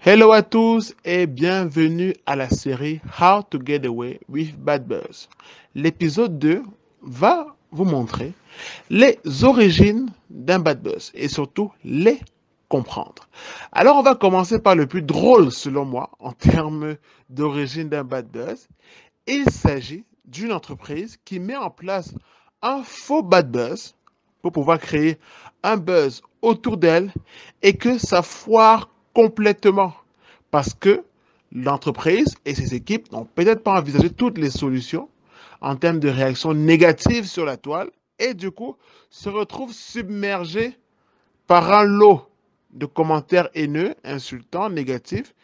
Hello à tous et bienvenue à la série How to Get Away with Bad Buzz. L'épisode 2 va vous montrer les origines d'un bad buzz et surtout les comprendre. Alors on va commencer par le plus drôle selon moi en termes d'origine d'un bad buzz. Il s'agit d'une entreprise qui met en place un faux bad buzz pour pouvoir créer un buzz autour d'elle et que ça foire complètement parce que l'entreprise et ses équipes n'ont peut-être pas envisagé toutes les solutions en termes de réactions négatives sur la toile et du coup se retrouvent submergés par un lot de commentaires haineux, insultants, négatifs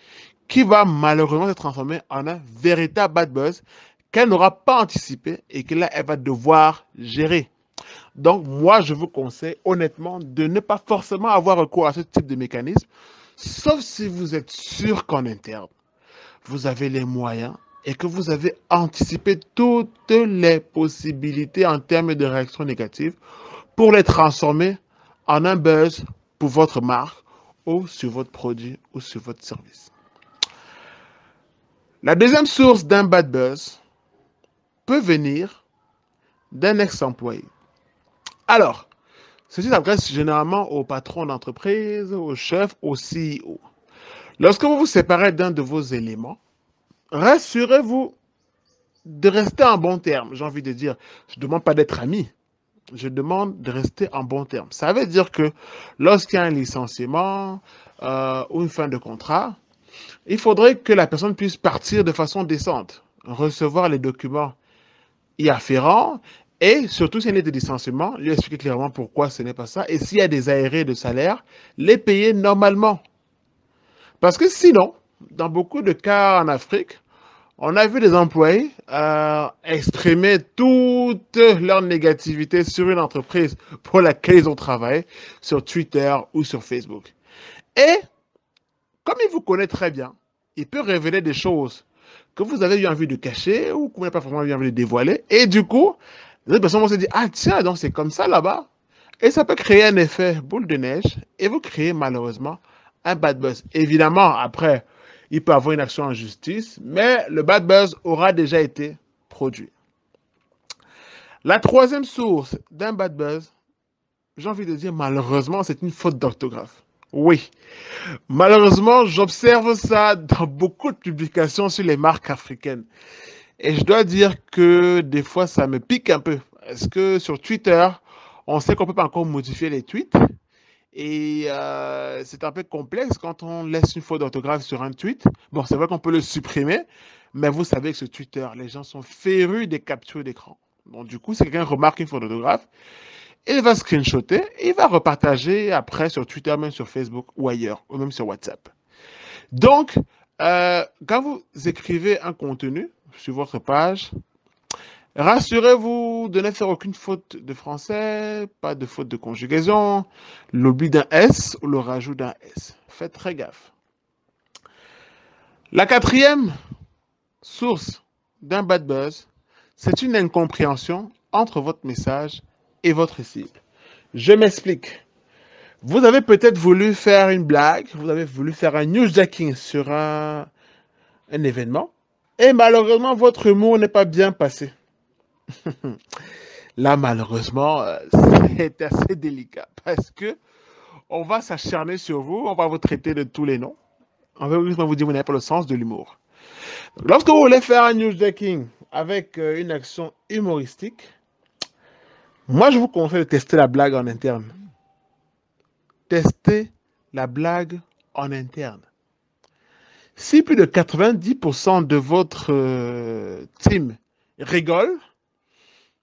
qui va malheureusement se transformer en un véritable bad buzz qu'elle n'aura pas anticipé et que là, elle va devoir gérer. Donc, moi, je vous conseille honnêtement de ne pas forcément avoir recours à ce type de mécanisme, sauf si vous êtes sûr qu'en interne, vous avez les moyens et que vous avez anticipé toutes les possibilités en termes de réactions négatives pour les transformer en un buzz pour votre marque ou sur votre produit ou sur votre service. La deuxième source d'un bad buzz peut venir d'un ex-employé. Alors, ceci s'adresse généralement au patron d'entreprise, au chef, au CEO. Lorsque vous vous séparez d'un de vos éléments, rassurez-vous de rester en bon terme. J'ai envie de dire, je ne demande pas d'être ami, je demande de rester en bon terme. Ça veut dire que lorsqu'il y a un licenciement ou une fin de contrat, il faudrait que la personne puisse partir de façon décente, recevoir les documents y afférents et surtout s'il y a des licenciements, lui expliquer clairement pourquoi ce n'est pas ça et s'il y a des aérés de salaire, les payer normalement. Parce que sinon, dans beaucoup de cas en Afrique, on a vu des employés exprimer toute leur négativité sur une entreprise pour laquelle ils ont travaillé, sur Twitter ou sur Facebook. Et comme il vous connaît très bien, il peut révéler des choses que vous avez eu envie de cacher ou que vous n'avez pas vraiment eu envie de dévoiler. Et du coup, les autres personnes vont se dire, ah tiens, donc c'est comme ça là-bas. Et ça peut créer un effet boule de neige et vous créez malheureusement un bad buzz. Évidemment, après, il peut y avoir une action en justice, mais le bad buzz aura déjà été produit. La troisième source d'un bad buzz, j'ai envie de dire malheureusement, c'est une faute d'orthographe. Oui, malheureusement, j'observe ça dans beaucoup de publications sur les marques africaines. Et je dois dire que des fois, ça me pique un peu. Parce que sur Twitter, on sait qu'on ne peut pas encore modifier les tweets. Et c'est un peu complexe quand on laisse une faute d'orthographe sur un tweet. Bon, c'est vrai qu'on peut le supprimer, mais vous savez que sur Twitter, les gens sont férus des captures d'écran. Donc, du coup, si quelqu'un remarque une faute d'orthographe, il va screenshotter et il va repartager après sur Twitter, même sur Facebook ou ailleurs, ou même sur WhatsApp. Donc, quand vous écrivez un contenu sur votre page, rassurez-vous de ne faire aucune faute de français, pas de faute de conjugaison, l'oubli d'un S ou le rajout d'un S. Faites très gaffe. La quatrième source d'un bad buzz, c'est une incompréhension entre votre message et votre cible. Je m'explique. Vous avez peut-être voulu faire une blague, vous avez voulu faire un newsjacking sur un événement, et malheureusement, votre humour n'est pas bien passé. Là, malheureusement, c'est assez délicat parce que on va s'acharner sur vous, on va vous traiter de tous les noms. On va vous dire que vous n'avez pas le sens de l'humour. Lorsque vous voulez faire un newsjacking avec une action humoristique, moi, je vous conseille de tester la blague en interne. Testez la blague en interne. Si plus de 90% de votre team rigole,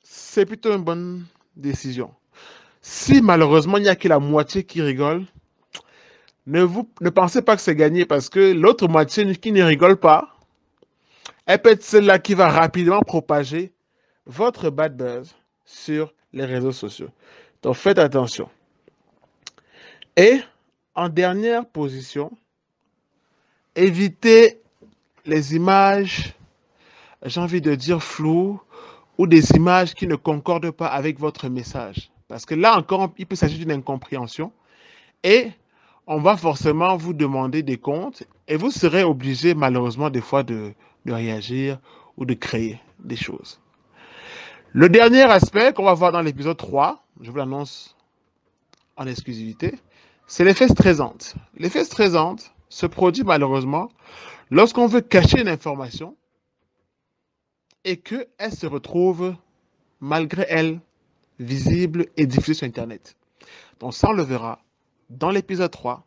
c'est plutôt une bonne décision. Si malheureusement il n'y a que la moitié qui rigole, ne pensez pas que c'est gagné parce que l'autre moitié qui ne rigole pas, elle peut être celle-là qui va rapidement propager votre bad buzz sur les réseaux sociaux. Donc faites attention. Et en dernière position, évitez les images, j'ai envie de dire floues, ou des images qui ne concordent pas avec votre message. Parce que là encore, il peut s'agir d'une incompréhension. Et on va forcément vous demander des comptes et vous serez obligé malheureusement des fois de réagir ou de créer des choses. Le dernier aspect qu'on va voir dans l'épisode 3, je vous l'annonce en exclusivité, c'est l'effet stressante. L'effet stressante se produit malheureusement lorsqu'on veut cacher une information et qu'elle se retrouve malgré elle visible et diffusée sur Internet. Donc ça, on le verra dans l'épisode 3